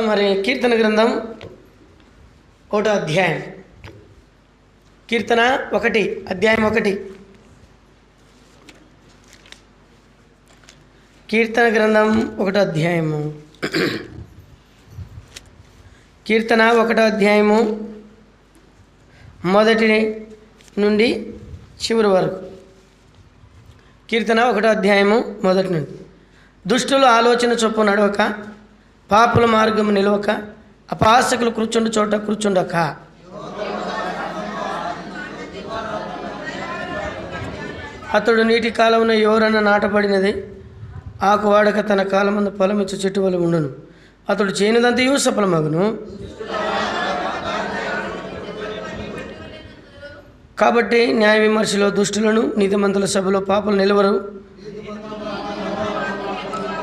మరి కీర్తన గ్రంథం 1వ అధ్యాయం, కీర్తన 1 అధ్యాయం 1. కీర్తన గ్రంథం 1వ అధ్యాయము, కీర్తన 1వ అధ్యాయము మొదటి నుండి చివరి వరకు. కీర్తన 1వ అధ్యాయము మొదటి నుండి. దుష్టుల ఆలోచన చొప్పున నడవక, పాపుల మార్గము నిలవక, అపహాసకులు కూర్చుండు చోట కూర్చుండక, అతడు నీటి కాలమున ఎవరన్నా నాటబడినది ఆకు వాడక తన కాలమందు ఫలమిచ్చు చెట్టు వలె ఉండును. అతడు చేయనిదంతయు సఫలమగును. కాబట్టి న్యాయ విమర్శలో దుష్టులను, నీతిమంతుల సభలో పాపలు నిలవరు.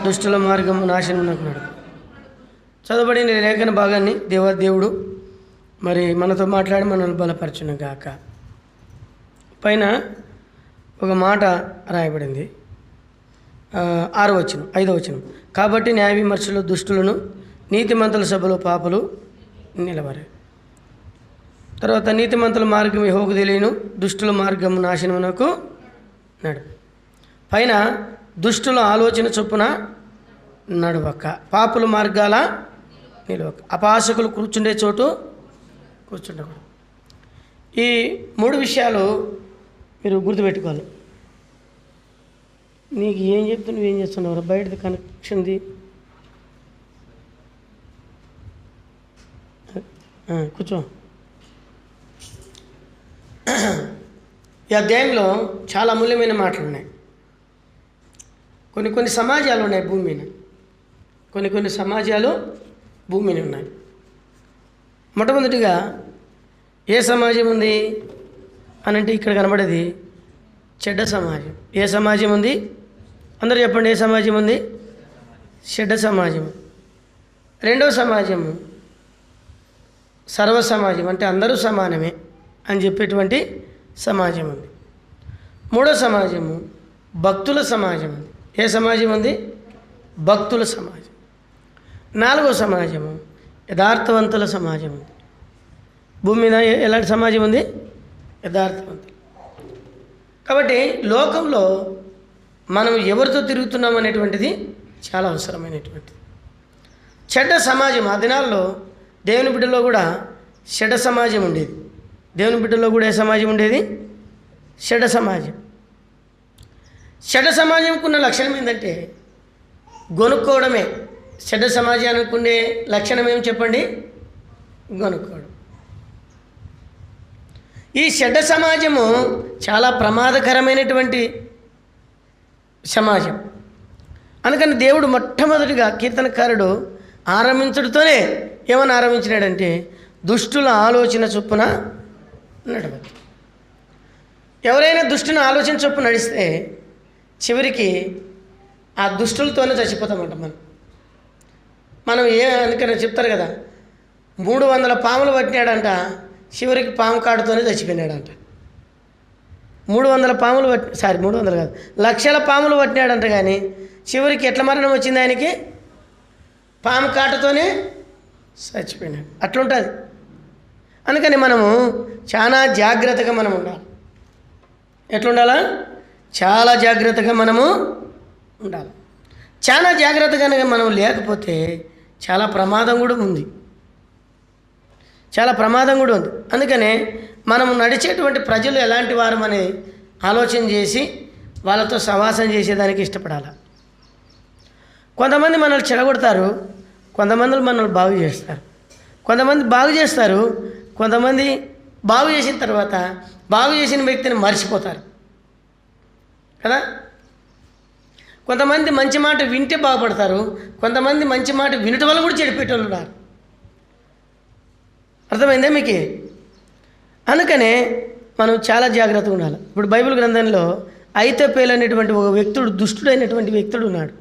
దుష్టుల మార్గము నాశనమునకున్నాడు. చదవబడిన లేఖన భాగాన్ని దేవుడు మరి మనతో మాట్లాడి మనల్ని బలపరచును గాక. పైన ఒక మాట రాయబడింది, 6వ వచనం, 5వ వచనం. కాబట్టి న్యాయ విమర్శలో దుష్టులను, నీతిమంతుల సభలో పాపలు నిలవరు. తర్వాత నీతిమంతుల మార్గం యెహోవాకు తెలియను, దుష్టుల మార్గం నాశనమునకు నడు. పైన దుష్టుల ఆలోచన చొప్పున నడవక, పాపుల మార్గాల నిలవక, అపహాసకులు కూర్చుండే చోటు కూర్చుండకూడదు. ఈ 3 విషయాలు మీరు గుర్తుపెట్టుకోవాలి. నీకు ఏం చెప్తూ నువ్వేం చేస్తున్నావు? బయటది కనెక్షన్ది కూర్చో. ఈ అధ్యాయంలో చాలా అమూల్యమైన మాటలు ఉన్నాయి. కొన్ని సమాజాలు ఉన్నాయి భూమి మీద, కొన్ని సమాజాలు భూమి మీద ఉన్నాయి. మొట్టమొదటిగా ఏ సమాజం ఉంది అని అంటే ఇక్కడ కనబడేది చెడ్డ సమాజం. ఏ సమాజం ఉంది? అందరూ చెప్పండి, ఏ సమాజం ఉంది? చెడ్డ సమాజం. రెండవ సమాజము సర్వ సమాజం, అంటే అందరూ సమానమే అని చెప్పేటువంటి సమాజం ఉంది. మూడో సమాజము భక్తుల సమాజం ఉంది. ఏ సమాజం ఉంది? భక్తుల సమాజం. 4వ సమాజము యథార్థవంతుల సమాజం ఉంది. భూమి మీద ఎలాంటి సమాజం ఉంది? యథార్థవంతులు. కాబట్టి లోకంలో మనం ఎవరితో తిరుగుతున్నాం అనేటువంటిది చాలా అవసరమైనటువంటిది. చెడ్డ సమాజం, ఆ దినాల్లో దేవుని బిడ్డలో కూడా చెడ్డ సమాజం ఉండేది. దేవుని బిడ్డలో కూడా ఏ సమాజం ఉండేది? చెడ్డ సమాజం. చెడ్డ సమాజంకు ఉన్న లక్షణం ఏంటంటే గొనుక్కోవడమే. చెడ్డ సమాజానికి ఉండే లక్షణం ఏం చెప్పండి? గొనుక్కోవడం. ఈ చెడ్డ సమాజము చాలా ప్రమాదకరమైనటువంటి సమాజం. అందుకని దేవుడు మొట్టమొదటిగా కీర్తనకారుడు ఆరంభించడంతోనే ఏమని ఆరంభించినాడంటే దుష్టుల ఆలోచన చొప్పున నడవద్దు. ఎవరైనా దుష్టుని ఆలోచన చొప్పున నడిస్తే చివరికి ఆ దుష్టులతోనే చచ్చిపోతామంట. మనం అందుకని చెప్తారు కదా, 300 పాములు పట్టినాడంట, చివరికి పాము కాటుతోనే చచ్చిపోయినాడంట. 300 పాములు 300 కాదు, లక్షల పాములు పట్టినాడంట, కానీ చివరికి ఎట్లా మరణం వచ్చింది ఆయనకి? పాము కాటుతోనే చచ్చిపోయినాడు. అట్లుంటుంది. అందుకని మనము చాలా జాగ్రత్తగా మనం ఉండాలి. ఎట్లుండాలా? చాలా జాగ్రత్తగా మనము ఉండాలి. చాలా జాగ్రత్తగా మనం లేకపోతే చాలా ప్రమాదం కూడా ఉంది. చాలా ప్రమాదం కూడా ఉంది. అందుకనే మనము నడిచేటువంటి ప్రజలు ఎలాంటి వారు అని ఆలోచన చేసి వాళ్ళతో సహవాసం చేసేదానికి ఇష్టపడాలి. కొంతమంది మనల్ని చెడగొడతారు, కొంతమంది మనల్ని బాగు చేస్తారు. కొంతమంది బాగు చేస్తారు, కొంతమంది బాగు చేసిన తర్వాత బాగు చేసిన వ్యక్తిని మర్చిపోతారు కదా. కొంతమంది మంచి మాట వింటే బాగుపడతారు, కొంతమంది మంచి మాట వినటం వల్ల కూడా చెడిపోయేటోళ్ళు ఉన్నారు. అర్థమైందా మీకు? అందుకనే మనం చాలా జాగ్రత్తగా ఉండాలి. ఇప్పుడు బైబిల్ గ్రంథంలో ఐతోపేలు అనేటువంటి ఒక వ్యక్తుడు, దుష్టుడైనటువంటి వ్యక్తుడు ఉన్నాడు.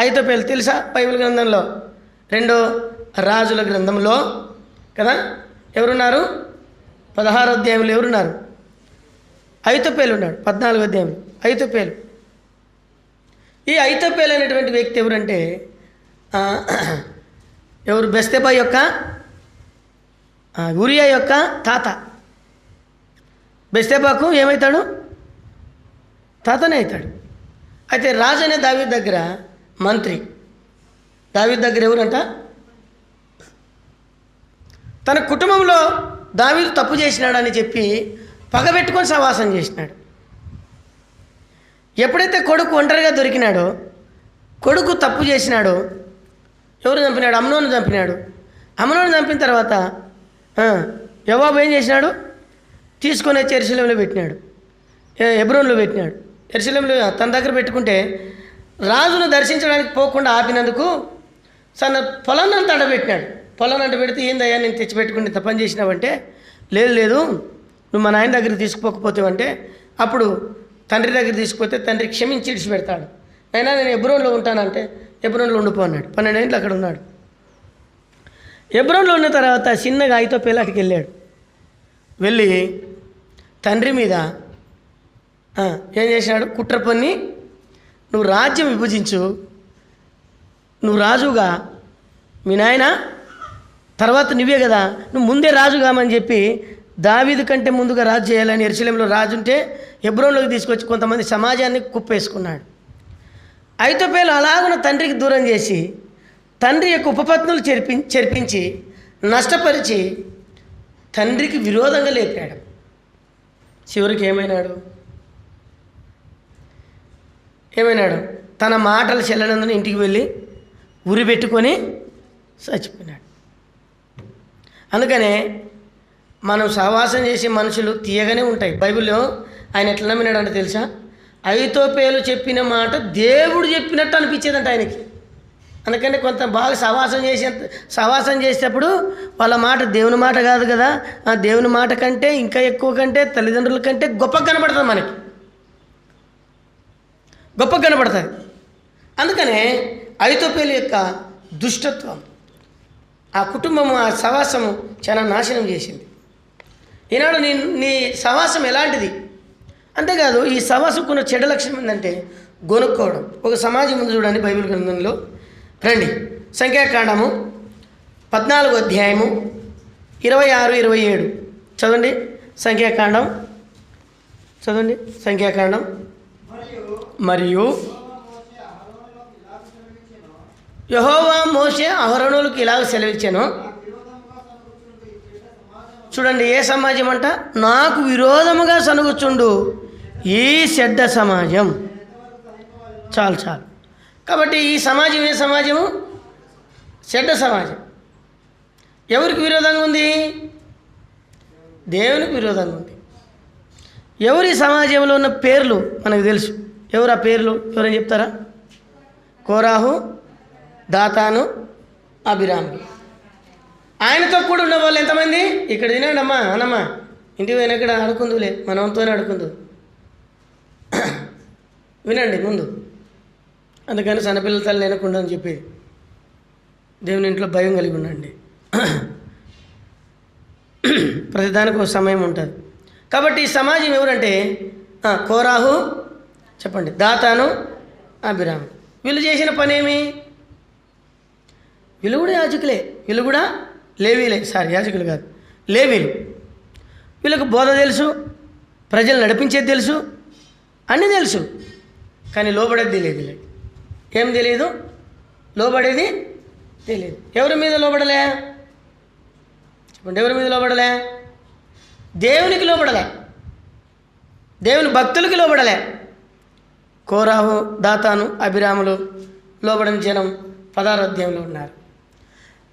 ఐతోపేలు తెలుసా? బైబిల్ గ్రంథంలో 2వ రాజుల గ్రంథంలో కదా ఎవరున్నారు? 16వ అధ్యాయంలో ఎవరున్నారు? ఐతోపేలు ఉన్నాడు. 14వ అధ్యాయంలో ఐతోపేలు. ఈ ఐతోపేలు అనేటువంటి వ్యక్తి ఎవరంటే ఎవరు? బెస్తెబా యొక్క ఉరియా యొక్క తాత. బెస్తెబాకు ఏమవుతాడు? తాతనే అవుతాడు. అయితే రాజు అనే దావీదు దగ్గర మంత్రి. దావీదు దగ్గర ఎవరంట? తన కుటుంబంలో దావీదు తప్పు చేసినాడని చెప్పి పగబెట్టుకొని సవాసం చేసినాడు. ఎప్పుడైతే కొడుకు ఒంటరిగా దొరికినాడో, కొడుకు తప్పు చేసినాడో, ఎవరు చంపినాడు? అమ్నోను చంపినాడు. అమ్నోను చంపిన తర్వాత యోవాబు ఏం చేసినాడు? తీసుకొని వచ్చి యెరూషలేములో పెట్టినాడు, హెబ్రోన్లో పెట్టినాడు. యెరూషలేములో తన దగ్గర పెట్టుకుంటే రాజును దర్శించడానికి పోకుండా ఆపినందుకు తన పొలాన్ని అంతా అడబెట్టినాడు. పొలాన్ని అంట పెడితే ఏందయ్యా నేను తెచ్చిపెట్టుకుని ఇంత పని చేసినావంటే, లేదు నువ్వు మా నాయన దగ్గర తీసుకుపోకపోతావంటే, అప్పుడు తండ్రి దగ్గర తీసుకుపోతే తండ్రి క్షమించి విడిచిపెడతాడు. అయినా నేను హెబ్రోన్లో ఉంటానంటే హెబ్రోన్లో ఉండిపో అన్నాడు. 12 ఏళ్ళు అక్కడ ఉన్నాడు. హెబ్రోన్లో ఉన్న తర్వాత చిన్నగా అహితోఫెలు అటుకి వెళ్ళాడు. వెళ్ళి తండ్రి మీద ఏం చేసినాడు? కుట్ర పన్ని, నువ్వు రాజ్యం విభజించు, నువ్వు రాజుగా, మీ నాయన తర్వాత నువ్వే కదా, నువ్వు ముందే రాజు కామని చెప్పి దావీదు కంటే ముందుగా రాజు చేయాలని యెరూషలేములో రాజు ఉంటే హెబ్రోన్లోకి తీసుకొచ్చి కొంతమంది సమాజాన్ని కుప్పేసుకున్నాడు. అహితోఫెలు అలాగున తండ్రికి దూరం చేసి తండ్రి యొక్క ఉపపత్నులు చెరిపించి నష్టపరిచి తండ్రికి విరోధంగా లేపాడు. చివరికి ఏమైనాడు? తన మాటలు చెల్లనందున ఇంటికి వెళ్ళి ఉరి పెట్టుకొని చచ్చిపోయినాడు. అందుకనే మనం సహవాసం చేసే మనుషులు తీయగానే ఉంటాయి. బైబిల్లో ఆయన ఎట్లా నమ్మినాడంటే తెలుసా? అహితోఫెలు చెప్పిన మాట దేవుడు చెప్పినట్టు అనిపించేదంట ఆయనకి. అందుకని కొంత బాగా సహవాసం చేసేటప్పుడు వాళ్ళ మాట దేవుని మాట కాదు కదా, ఆ దేవుని మాట కంటే ఇంకా ఎక్కువ కంటే తల్లిదండ్రుల కంటే గొప్పగా కనబడుతుంది, మనకి గొప్పగా కనబడుతుంది. అందుకనే అహితోఫెలు యొక్క దుష్టత్వం ఆ కుటుంబము, ఆ సహవాసము చాలా నాశనం చేసింది. ఈనాడు నీ సహవాసం ఎలాంటిది? అంతేకాదు, ఈ సహవాసకున్న చెడ్డ లక్షణం ఏంటంటే గొనుక్కోవడం. ఒక సమాజం ముందు చూడండి, బైబిల్ గ్రంథంలో రండి. సంఖ్యాకాండము 14వ అధ్యాయము 26, 27 చదవండి. సంఖ్యాకాండం చదవండి. సంఖ్యాకాండం. మరియు యెహోవా మోషే అహరోనులకు ఇలాగ సెలవిచ్చాను. చూడండి, ఏ సమాజం అంట? నాకు విరోధముగా సనుగుచుండు ఈ చెడ్డ సమాజం. చాలు. కాబట్టి ఈ సమాజం ఏ సమాజము? చెడ్డ సమాజం. ఎవరికి విరోధంగా ఉంది? దేవునికి విరోధంగా ఉంది. ఎవరి సమాజంలో ఉన్న పేర్లు మనకు తెలుసు. ఎవరు ఆ పేర్లు? ఎవరైనా చెప్తారా? కోరాహు, దాతాను, అభిరాములు. ఆయనతో కూడా ఉన్న వాళ్ళు ఎంతమంది? ఇక్కడ తినండి అమ్మా, అనమ్మా, ఇంటికి పోయినా ఇక్కడ అడుకుందులే, మనంతోనే అడుకుందు, వినండి ముందు. అందుకని సన్నపిల్లల తల్లి వినకుండా అని చెప్పేది. దేవుని ఇంట్లో భయం కలిగి ఉండండి. ప్రతిదానికి ఒక సమయం ఉంటుంది. కాబట్టి ఈ సమాజం ఎవరంటే కోరాహు, చెప్పండి, దాతాను, అభిరాము. వీళ్ళు చేసిన పని ఏమి? వీళ్ళు కూడా యాజకులే, వీళ్ళు కూడా లేవీలే. యాజకులు కాదు, లేవీలు. వీళ్ళకు బోధ తెలుసు, ప్రజలు నడిపించేది తెలుసు, అన్నీ తెలుసు, కానీ లోబడేది తెలియదు. ఏం తెలియదు? లోబడేది తెలియదు. ఎవరి మీద లోబడలే? చెప్పండి, ఎవరి మీద లోబడలే? దేవునికి లోబడలే, దేవుని భక్తులకి లోబడలే. కోరాహు, దాతాను, అభిరాములు లోబడని జనం 16వ అధ్యాయంలో ఉన్నారు.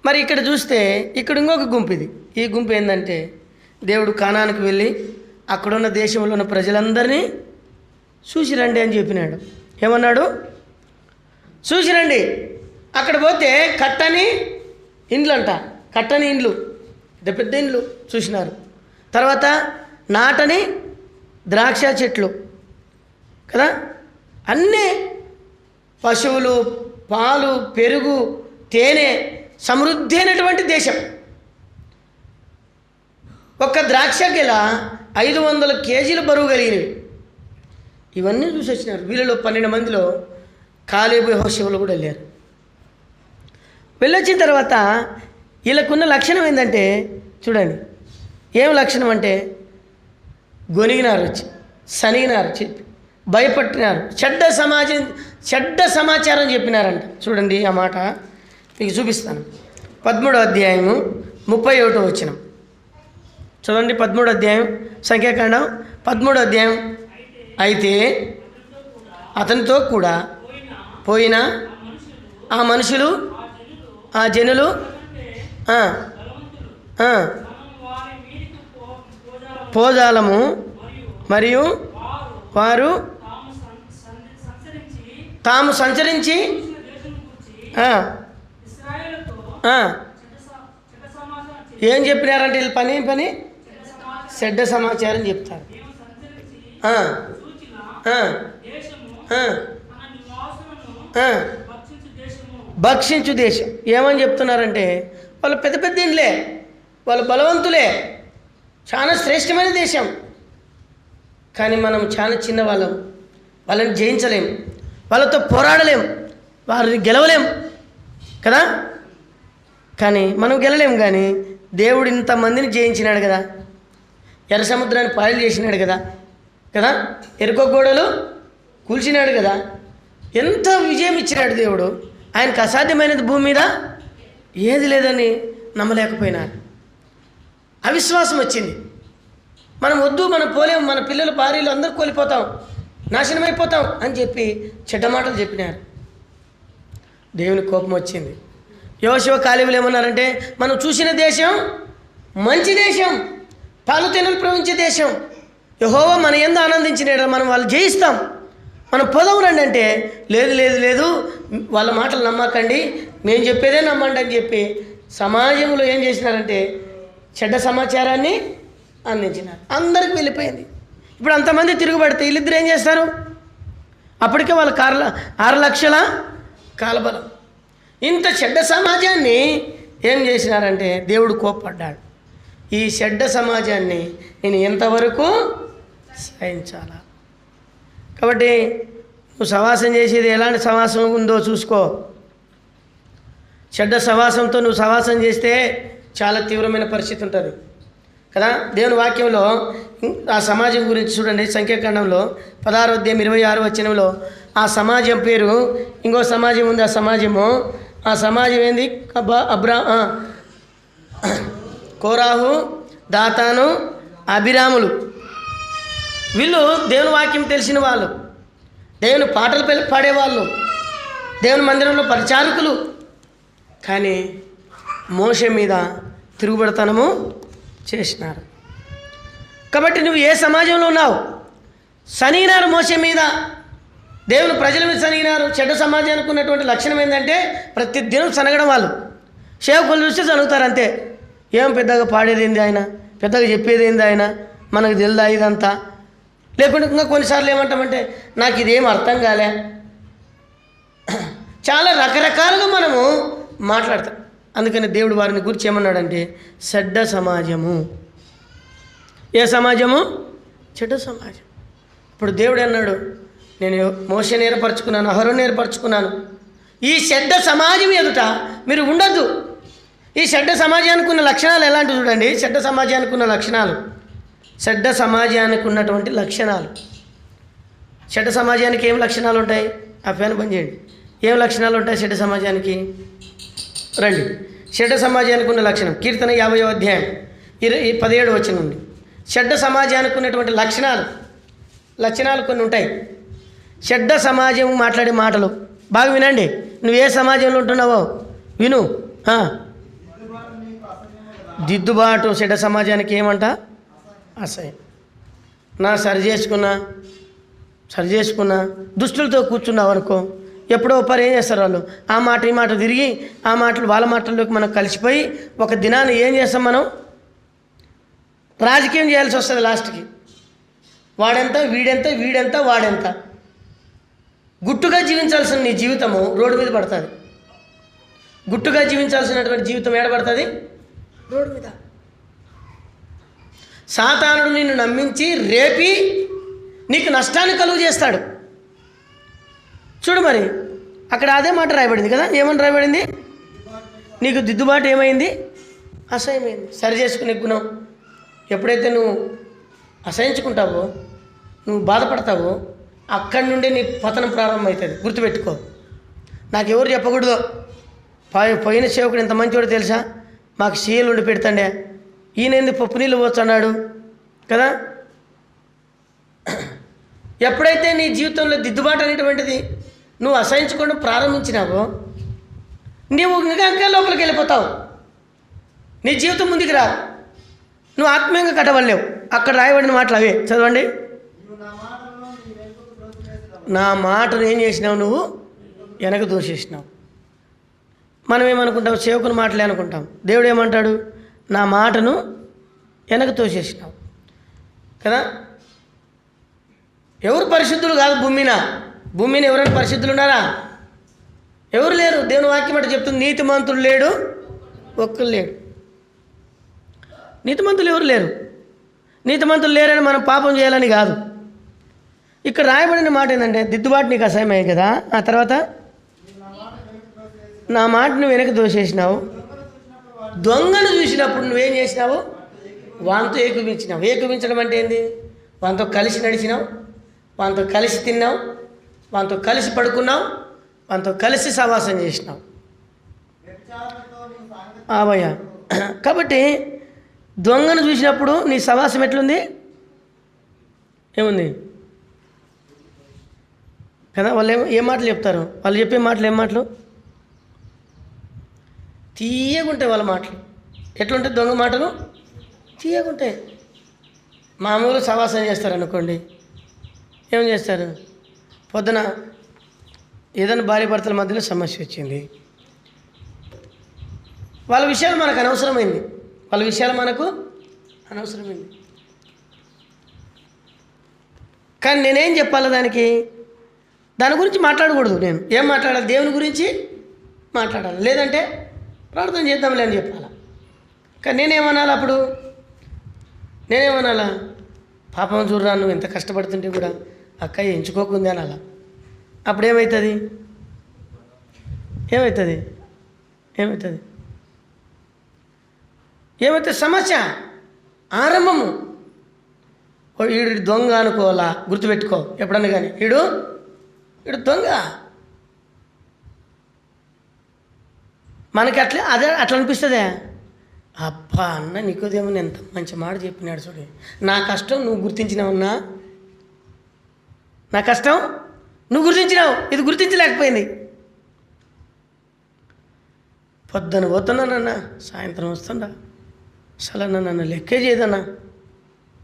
మరి ఇక్కడ చూస్తే ఇక్కడ ఇంకొక గుంపు ఇది. ఈ గుంపు ఏంటంటే దేవుడు కానానికి వెళ్ళి అక్కడున్న దేశంలో ఉన్న ప్రజలందరినీ చూసి రండి అని చెప్పినాడు. ఏమన్నాడు? చూసి రండి. అక్కడ పోతే కట్టని ఇండ్లు అంట, కట్టని ఇండ్లు, పెద్ద పెద్ద ఇండ్లు చూసినారు. తర్వాత నాటని ద్రాక్ష చెట్లు కదా, అన్నీ పశువులు, పాలు, పెరుగు, తేనె సమృద్ధి అయినటువంటి దేశం. ఒక్క ద్రాక్ష గెల 500 కేజీలు బరువు కలిగినవి. ఇవన్నీ చూసి వచ్చినారు. వీళ్ళలో 12 మందిలో కాలేబు, యెహోషువలు కూడా వెళ్ళారు. వెళ్ళొచ్చిన తర్వాత వీళ్ళకున్న లక్షణం ఏంటంటే చూడండి, ఏం లక్షణం అంటే గొనిగినారు, వచ్చి సనిగినారు, చెప్పి భయపట్టినారు, చెడ్డ సమాచారం చెప్పినారంట. చూడండి ఆ మాట మీకు చూపిస్తాను. 13వ అధ్యాయము 31వ వచనం చూడండి. 13వ అధ్యాయం సంఖ్యాకాండం 13వ అధ్యాయం. అయితే అతనితో కూడా పోయిన ఆ మనుషులు, ఆ జనులు పోజాలము మరియు వారు తాము సంచరించి ఏం చెప్పినారంటే వీళ్ళు పని చెడ్డ సమాచారం చెప్తారు. భక్షించు దేశం ఏమని చెప్తున్నారంటే వాళ్ళు పెద్ద పెద్ద ఇండ్లే, వాళ్ళు బలవంతులే, చాలా శ్రేష్టమైన దేశం, కానీ మనం చాలా చిన్నవాళ్ళం, వాళ్ళని జయించలేం, వాళ్ళతో పోరాడలేం, వారిని గెలవలేం కదా. కానీ మనం గెలలేం, కానీ దేవుడు ఇంతమందిని జయించినాడు కదా, ఎర్ర సముద్రాన్ని పాయలు చేసినాడు కదా కదా, ఎరుకో గోడలు కూల్చినాడు కదా, ఎంత విజయం ఇచ్చినాడు దేవుడు. ఆయనకు అసాధ్యమైనది భూమి మీద ఏది లేదని నమ్మలేకపోయినారు. అవిశ్వాసం వచ్చింది. మనం వద్దు, మనం పోలేం, మన పిల్లలు భార్యలు అందరూ కోల్పోతాం, నాశనమైపోతాం అని చెప్పి చెడ్డ మాటలు చెప్పినారు. దేవుని కోపం వచ్చింది. యోషువ కాలేబులు ఏమన్నారంటే మనం చూసిన దేశం మంచి దేశం, పాలు తేనెలు ప్రవహించే దేశం, యెహోవా మన యందు ఆనందించినాడు, మనం వాళ్ళు జయిస్తాం, మనం పొదం రండి అంటే లేదు లేదు లేదు, వాళ్ళ మాటలు నమ్మకండి, మేము చెప్పేదే నమ్మండి అని చెప్పి సమాజంలో ఏం చేసినారంటే చెడ్డ సమాచారాన్ని అందించినారు. అందరికి వెళ్ళిపోయింది. ఇప్పుడు అంతమంది తిరుగుబడితే వీళ్ళిద్దరు ఏం చేస్తారు? అప్పటికే వాళ్ళ 6 లక్షల కాలబలం. ఇంత చెడ్డ సమాజాన్ని ఏం చేసినారంటే దేవుడు కోప్పడ్డాడు. ఈ చెడ్డ సమాజాన్ని నేను ఎంతవరకు సహించాలా? కాబట్టి నువ్వు సవాసం చేసేది ఎలాంటి సవాసం ఉందో చూసుకో. చెడ్డ సవాసంతో నువ్వు సవాసం చేస్తే చాలా తీవ్రమైన పరిస్థితి ఉంటుంది కదా. దేవుని వాక్యంలో ఆ సమాజం గురించి చూడండి. సంఖ్యాకాండంలో 16వ అధ్యాయం 26వ వచనంలో ఆ సమాజం పేరు, ఇంకో సమాజం ఉంది, ఆ సమాజం ఏంది? కోరాహు, దాతాను, అభిరాములు. వీళ్ళు దేవుని వాక్యం తెలిసిన వాళ్ళు, దేవుని పాటలు పాడేవాళ్ళు, దేవుని మందిరంలో పరిచారకులు. కానీ మోషే మీద తిరుగుబడతనము చేసినారు. కాబట్టి నువ్వు ఏ సమాజంలో ఉన్నావు? సనిగినారు మోషే మీద, దేవుని ప్రజల మీద సనిగినారు. చెడ్డ సమాజానికి ఉన్నటువంటి లక్షణం ఏంటంటే ప్రతి దినం సనగడం. వాళ్ళు సేవకులు చూస్తే చదువుతారు అంతే. ఏం పెద్దగా పాడేది ఏంది ఆయన, పెద్దగా చెప్పేది ఏంది ఆయన, మనకు తెలుదా ఇదంతా? లేకుంటే ఇంకా కొన్నిసార్లు ఏమంటామంటే నాకు ఇదేం అర్థం కాలే. చాలా రకరకాలుగా మనము మాట్లాడతాం. అందుకని దేవుడు వారిని గురించి ఏమన్నాడంటే చెడ్డ సమాజము. ఏ సమాజము? చెడ్డ సమాజం. ఇప్పుడు దేవుడు అన్నాడు, నేను మోషేని ఏర్పరచుకున్నాను, అహరోన్ని ఏర్పరచుకున్నాను. ఈ చెడ్డ సమాజం ఎదుట మీరు ఉండద్దు. ఈ చెడ్డ సమాజానికి ఉన్న లక్షణాలు ఎలాంటివి చూడండి. చెడ్డ సమాజానికి ఉన్న లక్షణాలు, చెడ్డ సమాజానికి ఉన్నటువంటి లక్షణాలు. చెడ్డ సమాజానికి ఏం లక్షణాలు ఉంటాయి? ఆ ఫ్యాన్ బంద్ చేయండి. ఏం లక్షణాలు ఉంటాయి చెడ్డ సమాజానికి? రండి. చెడ్డ సమాజానికి ఉన్న లక్షణం కీర్తన 50వ అధ్యాయం 17వ వచనం నుండి. చెడ్డ సమాజానికి ఉన్నటువంటి లక్షణాలు కొన్ని ఉంటాయి. చెడ్డ సమాజం మాట్లాడే మాటలు బాగా వినండి. నువ్వు ఏ సమాజంలో ఉంటున్నావో విను. దిద్దుబాటు చెడ్డ సమాజానికి ఏమంట? అసహ్యం. సరి చేసుకున్నా దుష్టులతో కూర్చున్నావు అనుకో, ఎప్పుడో ఒకరు ఏం చేస్తారు వాళ్ళు, ఆ మాట ఈ మాట తిరిగి ఆ మాటలు వాళ్ళ మాటల్లోకి మనం కలిసిపోయి ఒక దినాన్ని ఏం చేస్తాం, మనం రాజకీయం చేయాల్సి వస్తుంది. లాస్ట్కి వాడెంత, వీడెంత, వాడెంత. గుట్టుగా జీవించాల్సిన నీ జీవితము రోడ్డు మీద పడుతుంది. గుట్టుగా జీవించాల్సినటువంటి జీవితం ఏడబడుతుంది? రోడ్డు మీద. సాతానుడు నిన్ను నమ్మించి రేపి నీకు నష్టాన్ని కలుగు చేస్తాడు. చూడు మరి అక్కడ అదే మాట రాయబడింది కదా. ఏమని రాయబడింది? నీకు దిద్దుబాటు ఏమైంది? అసహ్యమైంది. సరి చేసుకునే గుణం. ఎప్పుడైతే నువ్వు అసహించుకుంటావో, నువ్వు బాధపడతావో, అక్కడి నుండి నీ పతనం ప్రారంభమవుతుంది. గుర్తుపెట్టుకో. నాకు ఎవరు చెప్పకూడదు, పోయిన సేవకుడు ఎంత మంచివాడు తెలుసా, మాకు సీఎలు ఉండి పెడతాండే, ఈయన పప్పు నీళ్ళు పోతున్నాడు కదా. ఎప్పుడైతే నీ జీవితంలో దిద్దుబాటు అనేటువంటిది నువ్వు అసహించుకోవడం ప్రారంభించినావో, నీవు ఇంకా లోపలికి వెళ్ళిపోతావు. నీ జీవితం ముందుకు రా, నువ్వు ఆత్మీయంగా కట్టవలేవు. అక్కడ రాయబడిన మాటలు అవే చదవండి. నా మాటను ఏం చేసినావు? నువ్వు వెనక దూషించినావు. మనం ఏమనుకుంటాం? సేవకుని మాటలే అనుకుంటాం. దేవుడు ఏమంటాడు? నా మాటను వెనక తోసేసినావు కదా. ఎవరు పరిశుద్ధులు కాదు భూమి మీద ఎవరైనా పరిశుద్ధులు ఉన్నారా? ఎవరు లేరు. దేవుని వాక్యం అంటే చెప్తుంది, నీతిమంతుడు లేడు, ఒక్కరు లేడు. నీతిమంతులు ఎవరు లేరు. నీతిమంతులు లేరని మనం పాపం చేయాలని కాదు. ఇక్కడ రాయబడిన మాట ఏంటంటే, దిద్దుబాటు నీకు అసహ్యమే కదా. ఆ తర్వాత నా మాటను వెనక దోసేసినావు. దొంగను చూసినప్పుడు నువ్వేం చేసినావు? వాంతో ఏకమించినావు. ఏకమించడం అంటే ఏంది? వాంతో కలిసి నడిచినావు, వాంతో కలిసి తిన్నావు, వాంతో కలిసి పడుకున్నావు, వాంతో కలిసి సహవాసం చేసినావు. భయ్య. కాబట్టి దొంగను చూసినప్పుడు నీ సహవాసం ఎట్లుంది? ఏముంది కదా. వాళ్ళు ఏ మాటలు చెప్తారు? వాళ్ళు చెప్పే మాటలు ఏం మాటలు? తీయగుంటాయి వాళ్ళ మాటలు. ఎట్లుంటాయి దొంగ మాటలు? తీయగుంటాయి. మామూలు సహవాసం చేస్తారు అనుకోండి, ఏం చేస్తారు? పొద్దున ఏదైనా భార్య భర్తల మధ్యలో సమస్య వచ్చింది, వాళ్ళ విషయాలు మనకు అనవసరమైంది. కానీ నేనేం చెప్పాలి దాని గురించి మాట్లాడకూడదు. నేను ఏం మాట్లాడాలి? దేవుని గురించి మాట్లాడాలి. లేదంటే ప్రార్థన చేద్దాంలే అని చెప్పాలి. కానీ నేనేమనాలి? అప్పుడు నేనేమనాలా? పాపం చూడరా, నువ్వు ఎంత కష్టపడుతుంటే కూడా అక్క ఎంచుకోకుంది అనాలా. అప్పుడు ఏమవుతుంది? సమస్య ఆరంభము. వీడు దొంగ అనుకోవాలా? గుర్తుపెట్టుకో ఎప్పుడన్నా కానీ, వీడు దొంగ. మనకి అట్లా అనిపిస్తుందే. అబ్బా అన్న నికోదేమో ఎంత మంచి మాట చెప్పినాడు చూడు. నా కష్టం నువ్వు గుర్తించినావున్నా, నా కష్టం నువ్వు గుర్తించినావు, ఇది గుర్తించలేకపోయింది. పొద్దున పోతున్నానన్నా, సాయంత్రం వస్తుందా, అసలు నన్ను లెక్కే చేయదన్నా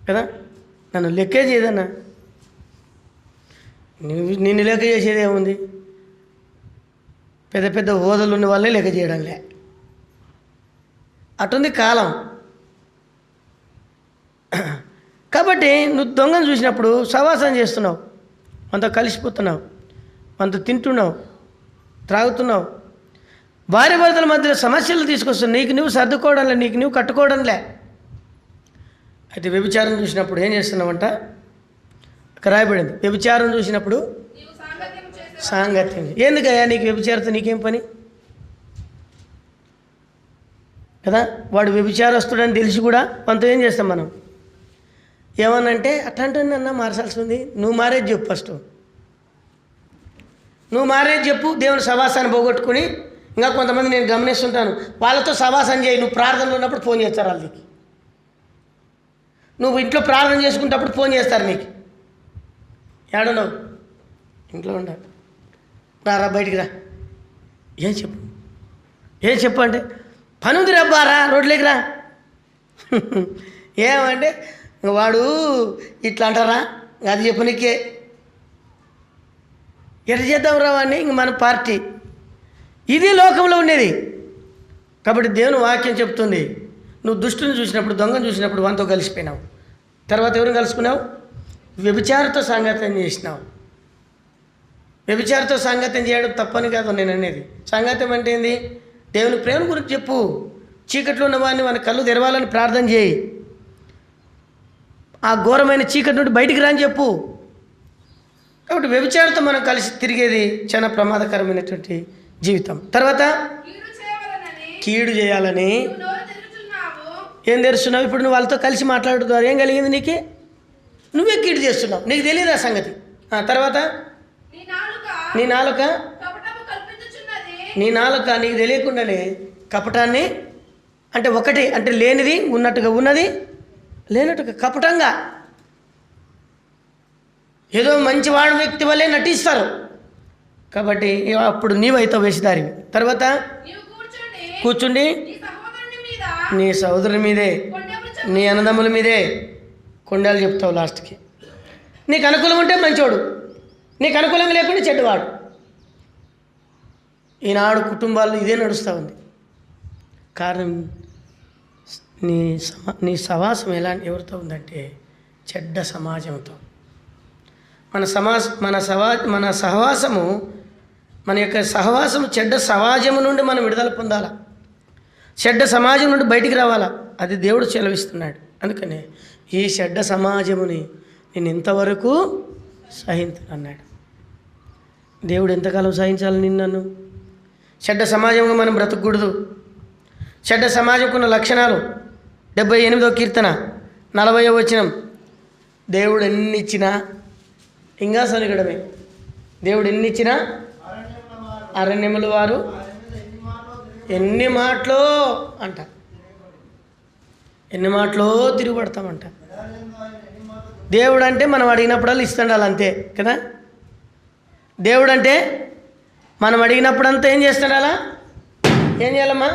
కదా. నన్ను లెక్కే చేయదన్నా. నిన్ను లెక్క చేసేది ఏముంది? పెద్ద పెద్ద హోదాలు ఉన్న వాళ్ళే లెక్క చేయడంలే. అటుంది కాలం. కాబట్టి నువ్వు దొంగను చూసినప్పుడు సహవాసం చేస్తున్నావు, మనతో కలిసిపోతున్నావు, మనతో తింటున్నావు, త్రాగుతున్నావు. భార్య భర్తల మధ్యలో సమస్యలు తీసుకొస్తున్నావు. నీకు నువ్వు సర్దుకోవడంలే, నీకు నువ్వు కట్టుకోవడంలే. అయితే వ్యభిచారం చూసినప్పుడు ఏం చేస్తున్నావంట? అక్కడ రాయబడింది, వ్యభిచారం చూసినప్పుడు సాంగత్యం. ఎందుకయ్యా నీకు వ్యభిచారంతో నీకేం పని కదా. వాడు వ్యభిచారస్తుడని తెలిసి కూడా మనతో ఏం చేస్తాం మనం? ఏమన్నంటే అట్లాంటివన్నా మార్చాల్సి ఉంది. నువ్వు మారేది చెప్పు. ఫస్ట్ నువ్వు మారేది చెప్పు. దేవుని సహవాసాన్ని పోగొట్టుకుని ఇంకా కొంతమంది నేను గమనిస్తుంటాను, వాళ్ళతో సహవాసం చేయి. నువ్వు ప్రార్థనలో ఉన్నప్పుడు ఫోన్ చేస్తారు వాళ్ళకి. నువ్వు ఇంట్లో ప్రార్థన చేసుకునేటప్పుడు ఫోన్ చేస్తారు నీకు. ఏడున్నావు? ఇంట్లో ఉండాలి. రా బయటికి రా. ఏం చెప్పు అంటే, పని ఉంది రబ్బారా, రోడ్లేకి రా. ఏమంటే వాడు ఇట్లా అంటారా, అది చెప్పనికే ఎట్లా చేద్దాం రా వాడిని. ఇంక మన పార్టీ ఇది లోకంలో ఉండేది. కాబట్టి దేవుని వాక్యం చెప్తుంది, నువ్వు దుష్టుని చూసినప్పుడు, దొంగను చూసినప్పుడు వానితో కలిసిపోయినావు. తర్వాత ఎవరిని కలుసుకున్నావు? వ్యభిచారితో సాంగత్యం చేసినావు. వ్యభిచారితో సాంగత్యం చేయడం తప్పని కాదు నేను అనేది. సాంగత్యం అంటే ఏంది? దేవుని ప్రేమ గురించి చెప్పు. చీకట్లో ఉన్న వాడిని మన కళ్ళు తెరవాలని ప్రార్థన చేయి. ఆ ఘోరమైన చీకటి నుండి బయటికి రాని చెప్పు. కాబట్టి వ్యభిచారితో మనం కలిసి తిరిగేది చాలా ప్రమాదకరమైనటువంటి జీవితం. తర్వాత కీడు చేయాలని నువ్వు నోరు తెరుచున్నావు. ఏం తెరుస్తున్నావు? ఇప్పుడు నువ్వు వాళ్ళతో కలిసి మాట్లాడుతున్నారు, ఏం కలిగింది నీకు? నువ్వే కీడు చేస్తున్నావు, నీకు తెలియదు ఆ సంగతి. తర్వాత నీ నాలుక నీ నాలుక కపటము కల్పించుచున్నది. నీ నాలుక నీకు తెలియకుండానే కపటాన్ని, అంటే ఒకటి అంటే లేనిది ఉన్నట్టుగా, ఉన్నది లేనట్టుగా కపటంగా, ఏదో మంచివాడు వ్యక్తి వల్లే నటిస్తారు. కాబట్టి అప్పుడు నీవైతే వేసిదారివి. తర్వాత నీవు కూర్చుండి నీ సహోదరుని మీద నీ సోదరుని మీదే, కొండెములు నీ అన్నదమ్ముల మీదే కొండలు చెప్తావు లాస్ట్కి. నీకు అనుకూలం ఉంటే మంచోడు, నీకు అనుకూలంగా లేకుండా చెడ్డవాడు. ఈనాడు కుటుంబాల్లో ఇదే నడుస్తూ ఉంది. కారణం నీ సహవాసం ఎవరితో ఉందంటే చెడ్డ సమాజంతో. మన సహవాసము, మన యొక్క సహవాసం చెడ్డ సమాజం నుండి మనం విడుదల పొందాలా, చెడ్డ సమాజం నుండి బయటికి రావాలా. అది దేవుడు చెలవిస్తున్నాడు. అందుకనే ఈ చెడ్డ సమాజముని నేను ఇంతవరకు సహించనన్నాడు. దేవుడు ఎంతకాలం సహించాలి నిన్ను? చెడ్డ సమాజంగా మనం బ్రతకూడదు. చెడ్డ సమాజంకున్న లక్షణాలు 78వ కీర్తన 40వ వచనం. దేవుడు ఎన్ని ఇచ్చినా ఇంకా సరిగడమే. దేవుడు ఎన్ని ఇచ్చినా అరణ్యముల వారు ఎన్ని మాటలో అంట, ఎన్ని మాటలో తిరుగుపడతామంట. దేవుడు అంటే మనం అడిగినప్పుడల్లా ఇస్తుండాలి, అంతే కదా. దేవుడు అంటే మనం అడిగినప్పుడంతా ఏం చేస్తుండాలా? ఏం చేయాలమ్మా?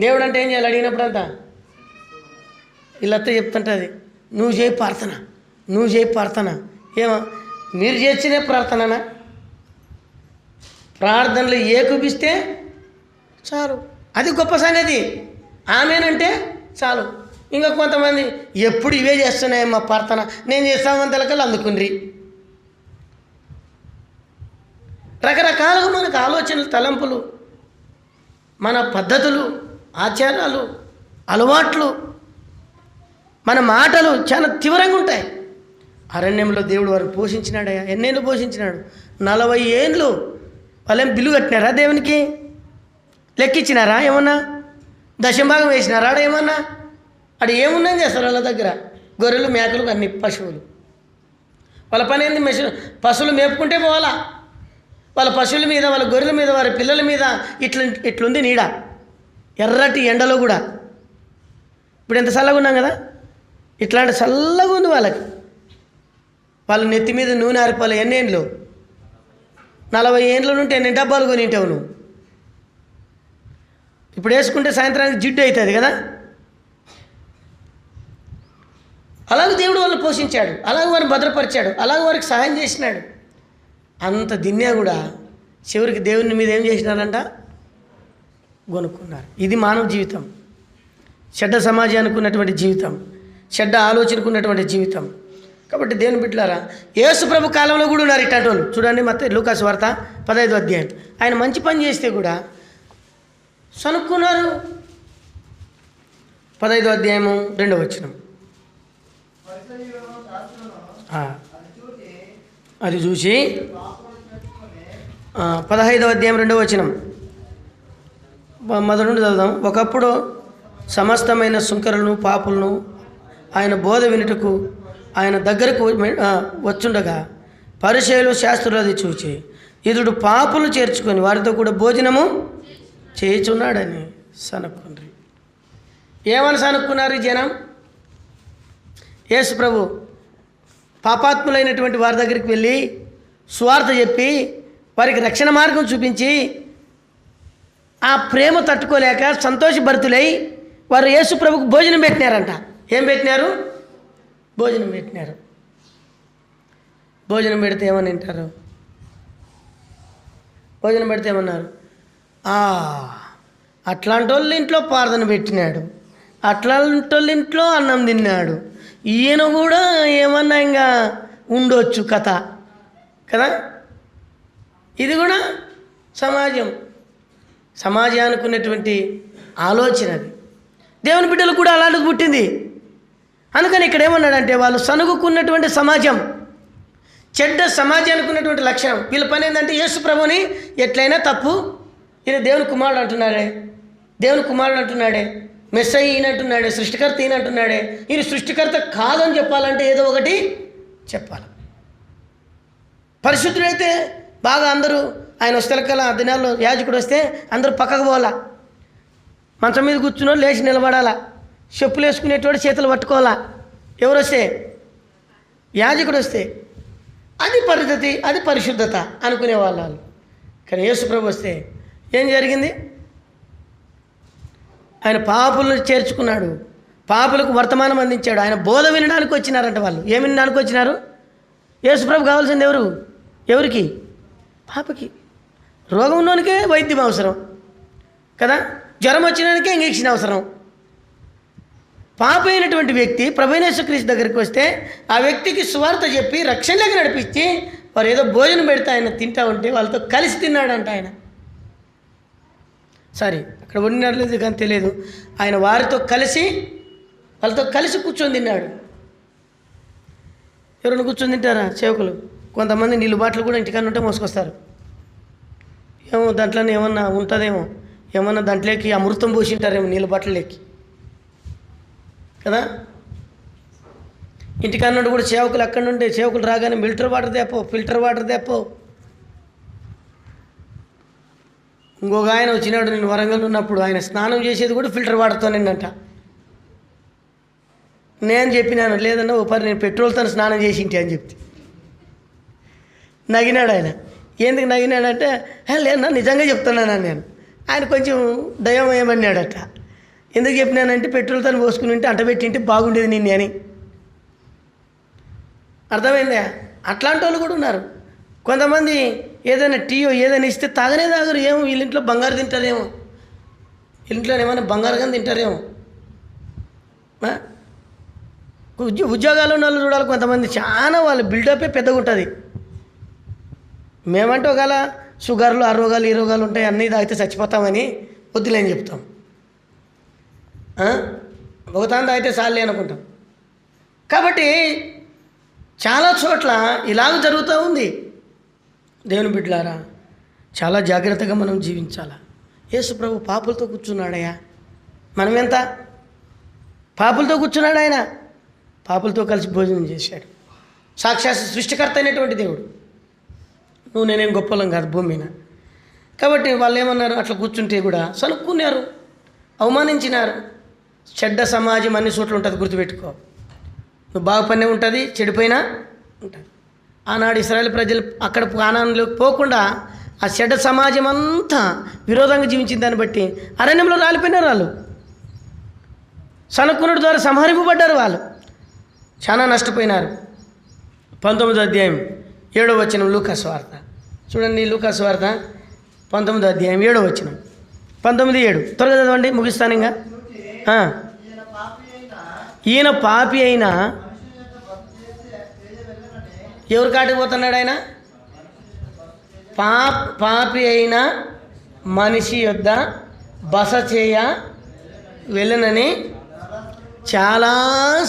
దేవుడు అంటే ఏం చేయాలి? అడిగినప్పుడంతా వీళ్ళంతా చెప్తుంటుంది, నువ్వు చేయి ప్రార్థన, నువ్వు చేయి ప్రార్థన. ఏమో మీరు చేసినే ప్రార్థననా? ప్రార్థనలు ఏకూపిస్తే చాలు, అది గొప్ప సంగతి. ఆమెనంటే చాలు. ఇంకా కొంతమంది ఎప్పుడు ఇవే చేస్తున్నాయమ్మా ప్రార్థన, నేను చేస్తామంతలకల్లా అందుకుండ్రి. రకరకాలుగా మనకు ఆలోచనలు, తలంపులు, మన పద్ధతులు, ఆచారాలు, అలవాట్లు, మన మాటలు చాలా తీవ్రంగా ఉంటాయి. అరణ్యంలో దేవుడు వారిని పోషించినాడయా. ఎన్నేళ్ళు పోషించినాడు? 40 ఏళ్ళు. వాళ్ళేం బిల్లు కట్టినారా దేవునికి? లెక్కిచ్చినారా ఏమన్నా? దశంభాగం వేసినారా ఆడ ఏమన్నా? అక్కడ ఏమున్నాయి చేస్తారు వాళ్ళ దగ్గర? గొర్రెలు, మేకలు, అన్ని పశువులు. వాళ్ళ పని ఏంది? పశువులు మేపుకుంటే పోవాలా. వాళ్ళ పశువుల మీద, వాళ్ళ గొర్రెల మీద, వారి పిల్లల మీద ఇట్లుంది నీడ, ఎర్రటి ఎండలో కూడా. ఇప్పుడు ఎంత చల్లగా ఉన్నాం కదా, ఇట్లాంటి చల్లగా ఉంది వాళ్ళకి. వాళ్ళ నెత్తి మీద నూనె ఆరిపోలే. ఎన్ని ఏండ్లు? 40 ఏండ్ల నుండి ఎన్ని డబ్బాలు కొనింటావు నువ్వు? ఇప్పుడు వేసుకుంటే సాయంత్రానికి జిడ్డు అవుతుంది కదా. అలాగే దేవుడు వాళ్ళని పోషించాడు, అలాగే వారిని భద్రపరిచాడు, అలాగే వారికి సహాయం చేసినాడు. అంత దిన్నే కూడా చివరికి దేవుని మీద ఏం చేసినారంట? కొనుక్కున్నారు. ఇది మానవ జీవితం, చెడ్డ సమాజానికి ఉన్నటువంటి జీవితం, చెడ్డ ఆలోచనకు ఉన్నటువంటి జీవితం. కాబట్టి దేవుని బిడ్డలారా, యేసు ప్రభు కాలంలో కూడా ఉన్నారు ఇట్లాంటి వాళ్ళు. చూడండి, లూకాసు వార్త 15వ అధ్యాయం. ఆయన మంచి పని చేస్తే కూడా సనుక్కున్నారు. 15వ అధ్యాయము 2వ వచనం. అది చూసి 15వ అధ్యాయం 2వ వచనం మొదటి నుండి చదువుదాం. ఒకప్పుడు సమస్తమైన సుంకరులను, పాపులను ఆయన బోధ వినుటకు ఆయన దగ్గరకు వచ్చుండగా పరిసయ్యులు, శాస్త్రులు అది చూచి ఇతడు పాపులు చేర్చుకొని వారితో కూడా భోజనము చేయుచున్నాడని సనుక్కుండ్రి. ఏమని సనుక్కున్నారు జనం? యేసు ప్రభు పాపాత్ములైనటువంటి వారి దగ్గరికి వెళ్ళి సువార్త చెప్పి వారికి రక్షణ మార్గం చూపించి ఆ ప్రేమ తట్టుకోలేక సంతోషభరితులై వారు యేసు ప్రభుకు భోజనం పెట్టినారంట. ఏం పెట్టినారు? భోజనం పెట్టినారు. భోజనం పెడితే ఏమని వింటారు? భోజనం పెడితే ఏమన్నారు? అట్లాంటి వాళ్ళ ఇంట్లో ప్రార్థన పెట్టినాడు, అట్లాంటి వాళ్ళ ఇంట్లో అన్నం తిన్నాడు, ఈయన కూడా ఏమన్నా ఇంకా ఉండొచ్చు కథ కదా. ఇది కూడా సమాజానికి ఉన్నటువంటి ఆలోచన. అది దేవుని బిడ్డలు కూడా అలాంటిది పుట్టింది. అందుకని ఇక్కడ ఏమన్నాడంటే, వాళ్ళు సనుగుకున్నటువంటి సమాజం, చెడ్డ సమాజానికి ఉన్నటువంటి లక్షణం. వీళ్ళ పని ఏంటంటే యేసు ప్రభుని ఎట్లయినా తప్పు, ఈయన దేవుని కుమారుడు అంటున్నారే, దేవుని కుమారుడు అంటున్నాడే, మెస్సయ్య ఈయనంటున్నాడే, సృష్టికర్త ఈయనంటున్నాడే. ఈయన సృష్టికర్త కాదని చెప్పాలంటే ఏదో ఒకటి చెప్పాలి. పరిశుద్ధుడైతే బాగా అందరూ ఆయన వస్తే కల్లా ఆ దినాల్లో యాజకుడు వస్తే అందరూ పక్కకు పోవాలా, మంచం మీద కూర్చున్నోళ్ళు లేచి నిలబడాలా, చెప్పులు వేసుకునేటోడు చేతులు పట్టుకోవాలా. ఎవరు వస్తే? యాజకుడు వస్తే. అది పద్ధతి, అది పరిశుద్ధత అనుకునేవాళ్ళు వాళ్ళు. కానీ యేసు ప్రభు వస్తే ఏం జరిగింది? ఆయన పాపులను చేర్చుకున్నాడు, పాపులకు వర్తమానం అందించాడు. ఆయన బోధ వినడానికి వచ్చినారంట వాళ్ళు. ఏం వినడానికి వచ్చినారు? యేసు ప్రభు కావాల్సింది ఎవరికి? పాపకి. రోగం ఉన్నోనికే వైద్యం అవసరం కదా, జ్వరం వచ్చినానికే ఇంజెక్షన్ అవసరం. పాప అయినటువంటి వ్యక్తి ప్రభువైన యేసుక్రీస్తు దగ్గరికి వస్తే ఆ వ్యక్తికి సువార్త చెప్పి రక్షణలోకి నడిపించి వారు ఏదో భోజనం పెడితే ఆయన తింటా ఉంటే వాళ్ళతో కలిసి తిన్నాడంట ఆయన. సారీ, అక్కడ వండినట్లేదు కానీ తెలియదు. ఆయన వాళ్ళతో కలిసి కూర్చొని తిన్నాడు. ఎవరైనా కూర్చొని తింటారా? సేవకులు కొంతమంది నీళ్ళు బాటలు కూడా ఇంటికన్నా ఉంటే మోసుకొస్తారు. ఏమో దాంట్లోనే ఏమన్నా ఉంటుందేమో, ఏమన్నా దాంట్లోకి అమృతం పోసింటారేమో నీళ్ళ బాటలకి కదా. ఇంటికన్నా కూడా సేవకులు అక్కడ నుండి సేవకులు రాగానే ఫిల్టర్ వాటర్ తెప్పో. ఇంకొక ఆయన వచ్చినాడు, నేను వరంగల్ ఉన్నప్పుడు, ఆయన స్నానం చేసేది కూడా ఫిల్టర్ వాటర్తోనేనంట. నేను చెప్పినాను, లేదన్నా ఓ పరి నేను పెట్రోల్తో స్నానం చేసింటి అని చెప్తే నగినాడు ఆయన. ఎందుకు నగినాడంటే, లేదన్నా నిజంగా చెప్తున్నాను నేను. ఆయన కొంచెం దయం ఏమన్నాడట. ఎందుకు చెప్పినానంటే పెట్రోల్తో పోసుకుని ఉంటే అంటబెట్టింటే బాగుండేది నిన్ను అని. అర్థమైందా? అట్లాంటి వాళ్ళు కూడా ఉన్నారు. కొంతమంది ఏదైనా టీయో ఏదైనా ఇస్తే తాగరు. ఏమో వీళ్ళింట్లో బంగారు తింటారేమో, వీళ్ళింట్లో ఏమైనా బంగారు కానీ తింటారేమో. ఉద్యోగాలు ఉన్న వాళ్ళు చూడాలి. కొంతమంది చాలా వాళ్ళ బిల్డపే పెద్దగా ఉంటుంది. మేమంటే ఒకవేళ షుగర్లు, ఆ రోగాలు, ఈ రోగాలు ఉంటాయి, అన్నీ తాగితే చచ్చిపోతామని వద్దులేని చెప్తాం. ఒకతాను తాగితే చాలే అనుకుంటాం. కాబట్టి చాలా చోట్ల ఇలాగ జరుగుతూ ఉంది. దేవుని బిడ్డలారా, చాలా జాగ్రత్తగా మనం జీవించాలా. యేసు ప్రభు పాపులతో కూర్చున్నాడయ్యా. మనం ఎంత పాపులతో కూర్చున్నాడు ఆయన. పాపులతో కలిసి భోజనం చేశాడు. సాక్షాత్ సృష్టికర్త అయినటువంటి దేవుడు. నువ్వు నేనేం గొప్పలం కాదు భూమి మీద. కాబట్టి వాళ్ళు ఏమన్నారు, అట్లా కూర్చుంటే కూడా సనుక్కున్నారు, అవమానించినారు. చెడ్డ సమాజం అన్ని చోట్ల ఉంటుంది, గుర్తుపెట్టుకో. నువ్వు బాగా పనే ఉంటుంది, చెడిపోయినా ఉంటుంది. ఆనాడు ఇశ్రాయేలు ప్రజలు అక్కడ కానానులోకి పోకుండా ఆ చెడ్డ సమాజం అంతా విరోధంగా జీవించిన దాన్ని బట్టి అరణ్యంలో రాలిపోయినారు వాళ్ళు. సనుక్కునుడి ద్వారా సంహరింపబడ్డారు వాళ్ళు. చాలా నష్టపోయినారు. 19వ అధ్యాయం 7వ వచనం లూకాసు వార్త చూడండి. లూకాసు వార్త 19వ అధ్యాయం 7వ వచనం, 19:7 త్వరగా చదవండి, ముగిస్తాను ఇంకా. ఈయన పాపి అయినా ఎవరి కాటికి పోతున్నాడు ఆయన? పాపి అయిన మనిషి యొద్ద బస చేయ వెళ్ళనని చాలా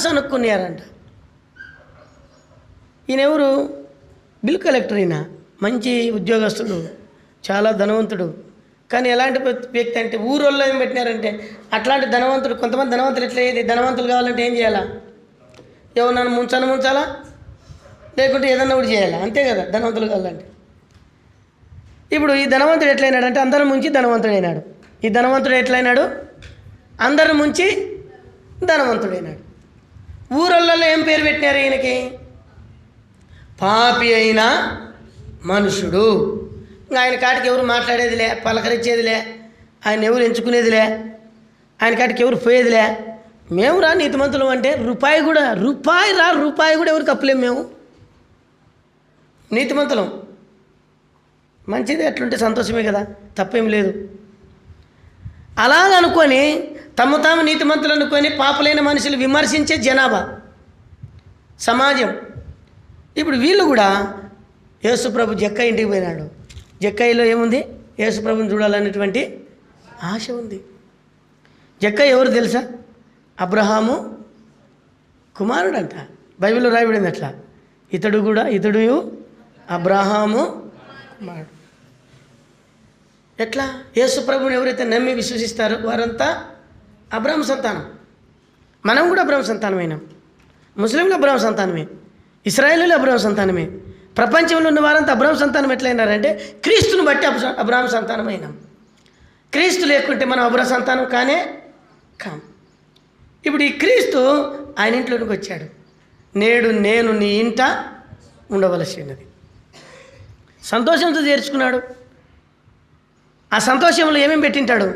సనుక్కున్నారంట. ఈయన ఎవరు? Bill collector. అయినా మంచి ఉద్యోగస్తుడు, చాలా ధనవంతుడు. కానీ ఎలాంటి వ్యక్తి అంటే ఊరోళ్ళు ఏం పెట్టినారంటే అట్లాంటి ధనవంతుడు. కొంతమంది ధనవంతులు ఎట్లా అయ్యేది, ధనవంతులు కావాలంటే ఏం చేయాలా? ఎవరు ముంచాలా, లేకుంటే ఏదన్నా ఒకటి చేయాలా, అంతే కదా ధనవంతులు కావాలంటే. ఇప్పుడు ఈ ధనవంతుడు ఎట్లయినాడంటే అందరిని ముంచి ధనవంతుడైనాడు. ఈ ధనవంతుడు ఎట్లయినాడు? అందరిని ముంచి ధనవంతుడైనాడు. ఊరోళ్ళలో ఏం పేరు పెట్టినారు ఈయనకి? పాపి అయిన మనుషుడు. ఇంకా ఆయన కాటికి ఎవరు మాట్లాడేదిలే, పలకరించేదిలే, ఆయన ఎవరు ఎంచుకునేదిలే, ఆయన కాటికి ఎవరు పోయేదిలే. మేము రా నీతిమంతులం అంటే రూపాయి కూడా ఎవరికి అప్పులేము. మేము నీతిమంతులం. మంచిది, అట్లుంటే సంతోషమే కదా, తప్పేం లేదు. అలాగనుకొని తాము నీతిమంతులు అనుకొని పాపులైన మనుషులు విమర్శించే జనాభా సమాజం. ఇప్పుడు వీళ్ళు కూడా యేసుప్రభు జక్కయ్య ఇంటికి పోయినాడు. జక్కయ్యలో ఏముంది? యేసుప్రభుని చూడాలనేటువంటి ఆశ ఉంది. జక్కయ్య ఎవరు తెలుసా? అబ్రహాము కుమారుడు అంట. బైబిల్లో రాయబడింది అట్లా. ఇతడు అబ్రహాము కుమారుడు. ఎట్లా? యేసు ప్రభువుని ఎవరైతే నమ్మి విశ్వసిస్తారో వారంతా అబ్రహాం సంతానం. మనం కూడా అబ్రహాం సంతానమైనాం. ముస్లింలు అబ్రహాం సంతానమే, ఇశ్రాయేలీలు అబ్రహాం సంతానమే. ప్రపంచంలో ఉన్న వారంతా అబ్రహాం సంతానం ఎట్లయినారంటే క్రీస్తుని బట్టి అబ్రహాం సంతానమైనాం. క్రీస్తు లేకుంటే మనం అబ్రహాం సంతానం కానే కాం. ఇప్పుడు ఈ క్రీస్తు ఆయన ఇంట్లోనికి వచ్చాడు. నేడు నేను నీ ఇంట ఉండవలసినది. సంతోషంతో చేర్చుకున్నాడు. ఆ సంతోషంలో ఏమేమి పెట్టింటాడు?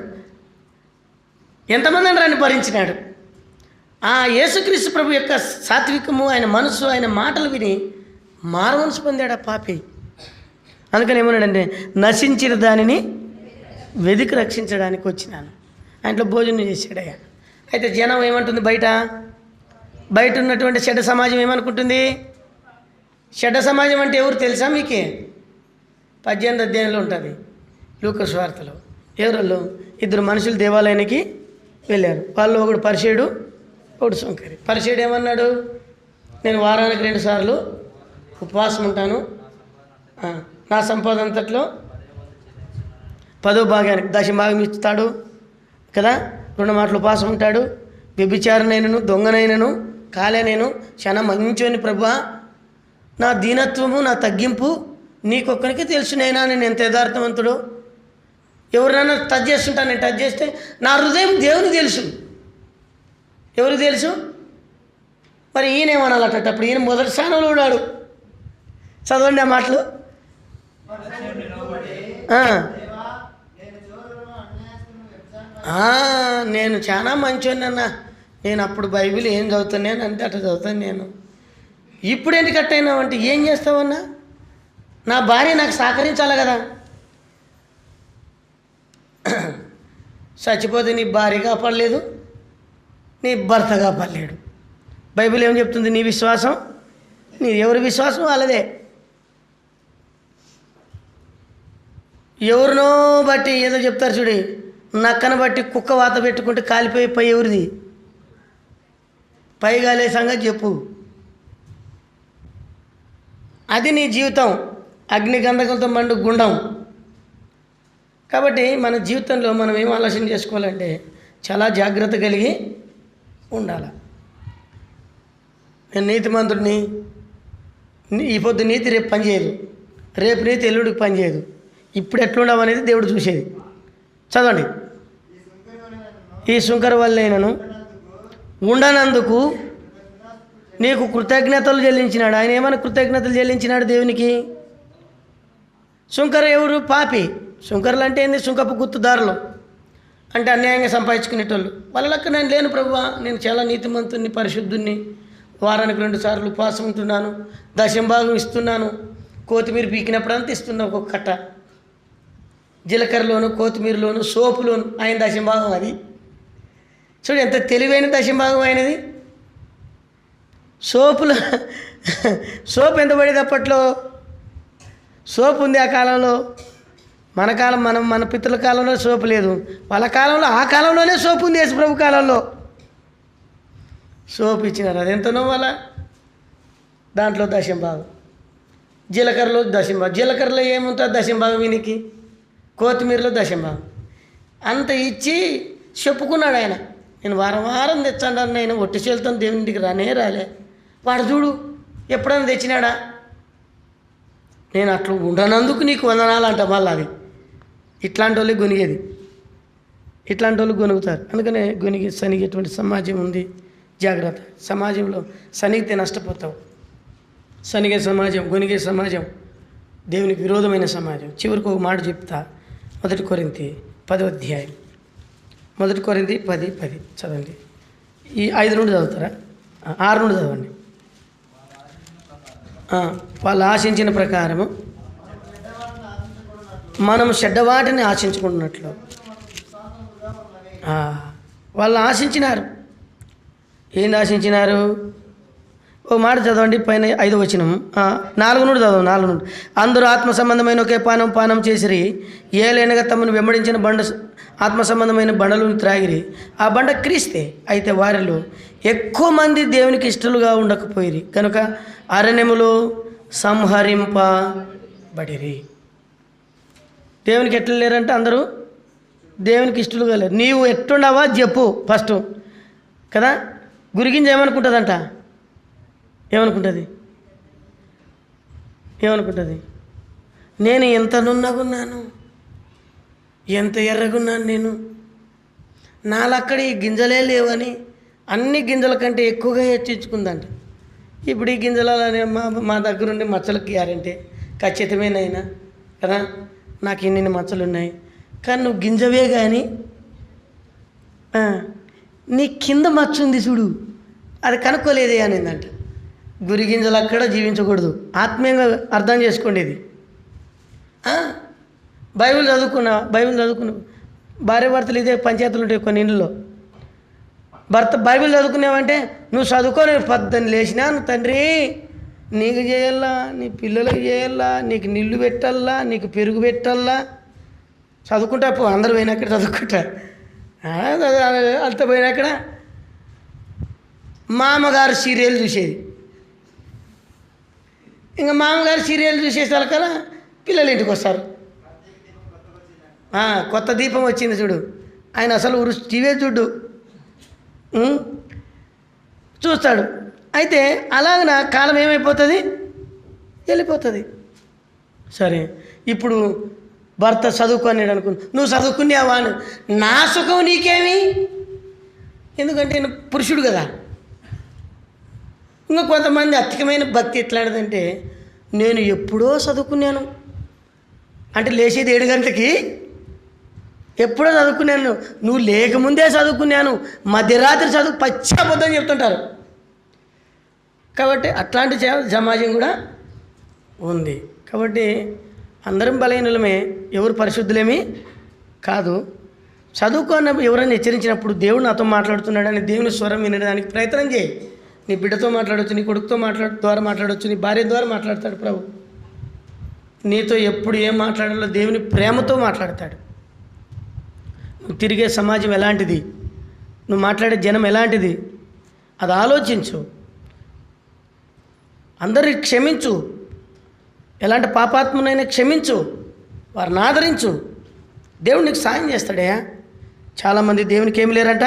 ఎంతమందిని రాని భరించినాడు. ఆ యేసుక్రీస్తు ప్రభు యొక్క సాత్వికము, ఆయన మనసు, ఆయన మాటలు విని మారుమనసు పొందాడు ఆ పాపి. అందుకని ఏమన్నాడంటే నశించిన దానిని వెదికి రక్షించడానికి వచ్చినాను. ఆయనలో భోజనం చేశాడయ్యా. అయితే జనం ఏమంటుంది? బయట ఉన్నటువంటి చెడ్డ సమాజం ఏమనుకుంటుంది? చెడ్డ సమాజం అంటే ఎవరు తెలుసా మీకే? 18వ అధ్యాయంలో ఉంటుంది లూకా సువార్తలో. ఎవరల్లో? 2 మనుషులు దేవాలయానికి వెళ్ళారు. వాళ్ళు ఒకడు పరిసేయుడు, ఒకడు సుంకరి. పరిసేయుడు ఏమన్నాడు? నేను వారానికి 2 సార్లు ఉపవాసం ఉంటాను, నా సంపాదన అంతట్లో 10వ భాగానికి 10వ భాగం ఇస్తాడు కదా, 2 మాటలు ఉపవాసం ఉంటాడు. వ్యభిచారనైనను, దొంగనైనను కాలే నేను చాలా మంచోని ప్రభువా, నా దీనత్వము, నా తగ్గింపు నీకొక్కరికి తెలుసునైనా నేను ఎంత యథార్థవంతుడు. ఎవరినైనా టచ్ చేస్తుంటా, నేను టచ్ చేస్తే నా హృదయం దేవునికి తెలుసు. ఎవరికి తెలుసు? మరి ఈయనేమనాలటప్పుడు ఈయన మొదటి స్థానంలో ఉన్నాడు. చదవండి ఆ మాటలు. నేను చాలా మంచోని అన్న, నేను అప్పుడు బైబిల్ ఏం చదువుతాను అంటే అట్లా చదువుతాను నేను. ఇప్పుడు ఎందుకు కట్టయినావంటే ఏం చేస్తావన్నా? నా భార్య నాకు సహకరించాలి కదా. చచ్చిపోతే నీ భార్య కాపాడలేదు, నీ భర్త కాపాడలేడు. బైబిల్ ఏం చెప్తుంది? నీ విశ్వాసం నీ, ఎవరి విశ్వాసం వాళ్ళదే. ఎవరినో బట్టి ఏదో చెప్తారు చూడి, నక్కను బట్టి కుక్క వాత పెట్టుకుంటే కాలిపోయి పై ఎవరిది? పై గాలే సంగతి చెప్పు. అది నీ జీవితం, అగ్నిగంధకంతో మండు గుండం. కాబట్టి మన జీవితంలో మనం ఏం ఆలోచన చేసుకోవాలంటే చాలా జాగ్రత్త కలిగి ఉండాలి. నేను నీతిమంతుడిని, ఈ పొద్దు నీతి రేపు పనిచేయదు, రేపు నీతి ఎల్లుడికి పనిచేయదు. ఇప్పుడు ఎట్లుండవు అనేది దేవుడు చూసేది. చదవండి. ఈ శుంకర వల్లైనను ఉండనందుకు నీకు కృతజ్ఞతలు చెల్లించినాడు. ఆయన ఏమైనా కృతజ్ఞతలు చెల్లించినాడు దేవునికి? శుంకర ఎవరు? పాపి. శుంకరులు అంటే ఏంది? శుంకపు గుర్తుదారులు అంటే అన్యాయంగా సంపాదించుకునేటోళ్ళు. వాళ్ళ లెక్క నేను లేను ప్రభువా, నేను చాలా నీతిమంతుని, పరిశుద్ధుని, వారానికి 2 సార్లు ఉపవాసం ఉంటున్నాను, 10వ భాగం ఇస్తున్నాను, కొత్తిమీర పీకినప్పుడు అంత ఇస్తున్నా, ఒక్కొక్క కట్ట జీలకర్రలోను, కొత్తిమీరలోను, సోపులోను ఆయన 10వ భాగం. అది చూడు ఎంత తెలివైన 10వ భాగం అయినది. సోపులో సోపు ఎంత పడేది అప్పట్లో? సోపు ఉంది ఆ కాలంలో. మన పితృల కాలంలో సోపు లేదు, వాళ్ళ కాలంలో, ఆ కాలంలోనే సోపు ఉంది. యేసు ప్రభు కాలంలో సోపు ఇచ్చినారు. అది ఎంతనో వాళ్ళ దాంట్లో 10వ భాగం. జీలకర్రలో 10వ భాగం. జీలకర్రలో ఏముంటుంది? 10వ భాగం వీనికి. కొత్తిమీరలో 10వ భాగం. అంత ఇచ్చి చెప్పుకున్నాడు ఆయన, నేను వారం తెచ్చాను, నేను ఒట్టి చేలుతాను, దేవునికి రాలే. వాడు చూడు ఎప్పుడైనా తెచ్చినాడా? నేను అట్లా ఉండనందుకు నీకు వందనాలు అంట. మళ్ళీ అది ఇట్లాంటి వాళ్ళకి గొనిగేది, ఇట్లాంటి వాళ్ళు గొనుగుతారు. అందుకనే సనిగేటువంటి సమాజం ఉంది. జాగ్రత్త. సమాజంలో సనిగితే నష్టపోతావు. సనిగే సమాజం, గొనిగే సమాజం దేవునికి విరోధమైన సమాజం. చివరికి ఒక మాట చెప్తా. 1 కొరింథీ 10వ అధ్యాయం, 1 కొరింథీ 10:10 చదవండి. ఈ 5 నుండి చదువుతారా? 6 నుండి చదవండి. వాళ్ళు ఆశించిన ప్రకారము మనము చెడ్డవాటిని ఆశించుకుంటున్నట్లు వాళ్ళు ఆశించినారు. ఏంది ఆశించినారు? ఓ మాట చదవండి, పైన 5వ వచనం 4 నుండి చదవం. 4 నుండి. అందరూ ఆత్మ సంబంధమైన ఒకే పానం చేసిరి, ఏలైనగా తమను వెంబడించిన ఆత్మ సంబంధమైన బండలను త్రాగిరి. ఆ బండ క్రీస్తే. అయితే వారిలో ఎక్కువ మంది దేవునికి ఇష్టలుగా ఉండకపోయిరి కనుక అరణ్యములో సంహరింపబడిరి. దేవునికి ఎట్లా లేరంటే అందరూ దేవునికి ఇష్టలుగా లేరు. నీవు ఎట్లున్నావా చెప్పు ఫస్ట్ కదా. గురిగింజ ఏమనుకుంటుందంట? ఏమనుకుంటుంది? నేను ఎంత నున్నగున్నాను, ఎంత ఎర్రగున్నాను, నేను నాలక్కడ ఈ గింజలే లేవని అన్ని గింజల కంటే ఎక్కువగా హెచ్చించుకుందంట. ఇప్పుడు ఈ గింజల మా దగ్గరుండి మచ్చలకు గ్యారంటీ ఖచ్చితమేనైనా కదా, నాకు ఇన్ని మచ్చలు ఉన్నాయి, కానీ నువ్వు గింజవే కానీ నీ కింద మచ్చ ఉంది చూడు, అది కనుక్కోలేదే అనిందంట. గురి గింజలు అక్కడ జీవించకూడదు. ఆత్మీయంగా అర్థం చేసుకోండి ఇది. బైబిల్ చదువుకున్నా భార్య భర్తలు ఇదే పంచాయతీలు ఉంటాయి కొన్ని ఇంట్లో. భర్త బైబిల్ చదువుకున్నావంటే నువ్వు చదువుకొని పద్దని లేచినాను తండ్రి, నీకు చేయాలా, నీ పిల్లలకు చేయాలా, నీకు నీళ్ళు పెట్టాలా, నీకు పెరుగు పెట్టాలా, చదువుకుంటా పో. అందరూ పోయినాక్కడ చదువుకుంటా, అంత పోయినాక్కడ మామగారు సీరియల్ చూసేది. ఇంకా మామగారు సీరియల్ చూసేసరికల్లా పిల్లలు ఇంటికి వస్తారు. కొత్త దీపం వచ్చింది చూడు, ఆయన అసలు టీవీ చూస్తాడు. అయితే అలాగన కాలం ఏమైపోతుంది, వెళ్ళిపోతుంది. సరే, ఇప్పుడు భర్త చదువుకున్నాడు అనుకున్నా, నువ్వు చదువుకున్నావా అని, నా సుఖం నీకేమి, ఎందుకంటే నేను పురుషుడు కదా. ఇంకా కొంతమంది అధికమైన భక్తి ఎట్లాంటిదంటే, నేను ఎప్పుడో చదువుకున్నాను అంటే లేచేది 7 గంటలకి, ఎప్పుడో చదువుకున్నాను, నువ్వు లేకముందే చదువుకున్నాను, మధ్యరాత్రి చదువు పచ్చాబద్ధం చెప్తుంటారు. కాబట్టి అట్లాంటి సమాజం కూడా ఉంది. కాబట్టి అందరం బలహీనులమే, ఎవరు పరిశుద్ధులేమి కాదు. చదువుకున్న ఎవరైనా హెచ్చరించినప్పుడు దేవుడు నాతో మాట్లాడుతున్నాడని దేవుని స్వరం వినడానికి ప్రయత్నం చేయి. నీ బిడ్డతో మాట్లాడవచ్చు, నీ కొడుకుతో ద్వారా మాట్లాడవచ్చు, నీ భార్య ద్వారా మాట్లాడతాడు ప్రభు. నీతో ఎప్పుడు ఏం మాట్లాడాలో దేవుని ప్రేమతో మాట్లాడతాడు. నువ్వు తిరిగే సమాజం ఎలాంటిది, నువ్వు మాట్లాడే జనం ఎలాంటిది, అది ఆలోచించు. అందరిని క్షమించు, ఎలాంటి పాపాత్మనైనా క్షమించు, వారిని ఆదరించు. దేవుడు నీకు సాయం చేస్తాడయా. చాలామంది దేవునికి ఏమి లేరంట,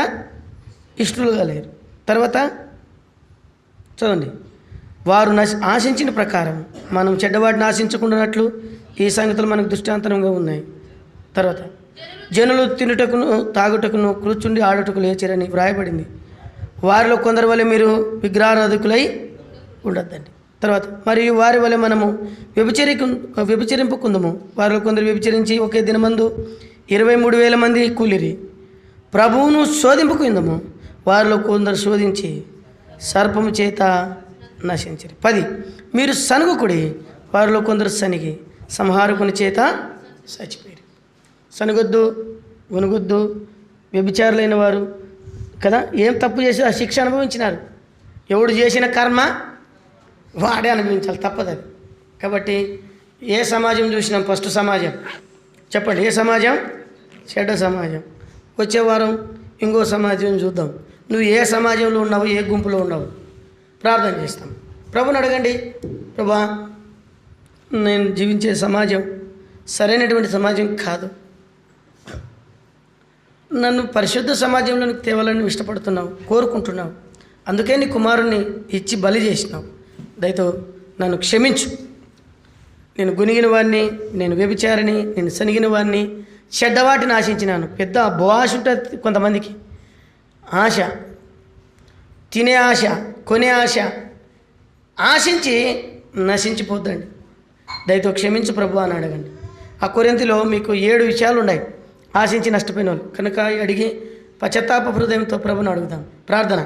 ఇష్టలుగా లేరు. తర్వాత చూడండి, వారు ఆశించిన ప్రకారం మనం చెడ్డవాడిని ఆశించకుండానట్లు ఈ సంగతులు మనకు దృష్టాంతరంగా ఉన్నాయి. తర్వాత జనులు తినుటకును తాగుటకును కూర్చుండి ఆడుటకు లేచారని వ్రాయబడింది. వారిలో కొందరు వల్ల మీరు విగ్రహారాధకులై ఉండొద్దండి. తర్వాత మరియు వారి వల్ల మనము వ్యభిచరింపుకుందము. వారిలో కొందరు వ్యభిచరించి ఒకే దినమందు 23,000 మంది కూలిరి. ప్రభువును శోధింపుకుందము. వారిలో కొందరు శోధించి సర్పము చేత నశించరు. 10 మీరు సనుగుకుడి. వారిలో కొందరు సనిగి సంహారకుని చేత చచ్చిపోయారు. సనుగొద్దు, వణుగొద్దు. వ్యభిచారులైన వారు కదా ఏం తప్పు చేసి ఆ శిక్ష అనుభవించినారు. ఎవడు చేసిన కర్మ వాడే అనుభవించాలి, తప్పదు అది. కాబట్టి ఏ సమాజం చూసినాం, ఫస్ట్ సమాజం చెప్పండి, ఏ సమాజం? చెడ్డ సమాజం. వచ్చే వారం ఇంకో సమాజం చూద్దాం. నువ్వు ఏ సమాజంలో ఉన్నావు, ఏ గుంపులో ఉన్నావు, ప్రార్థన చేస్తాం. ప్రభుని అడగండి, ప్రభా నేను జీవించే సమాజం సరైనటువంటి సమాజం కాదు, నన్ను పరిశుద్ధ సమాజంలోనికి తేవాలని ఇష్టపడుతున్నావు, కోరుకుంటున్నావు, అందుకే నీ కుమారుణ్ణి ఇచ్చి బలి చేసినావు, దయతో నన్ను క్షమించు. నేను గునిగిన వాడిని, నేను వ్యభిచారిని, నేను సనిగిన వాడిని, చెడ్డవాటిని ఆశించినాను. పెద్ద ఆశ ఉంటుంది కొంతమందికి, ఆశ, తినే ఆశ, కొనే ఆశ, ఆశించి నశించిపోద్దండి. దయతో క్షమించు ప్రభు అని అడగండి. ఆ కొరింథీలో మీకు 7 విషయాలు ఉన్నాయి ఆశించి నష్టపోయిన వాళ్ళు. కనుక అడిగి పశ్చాత్తాప హృదయంతో ప్రభుని అడుగుదాం. ప్రార్థన.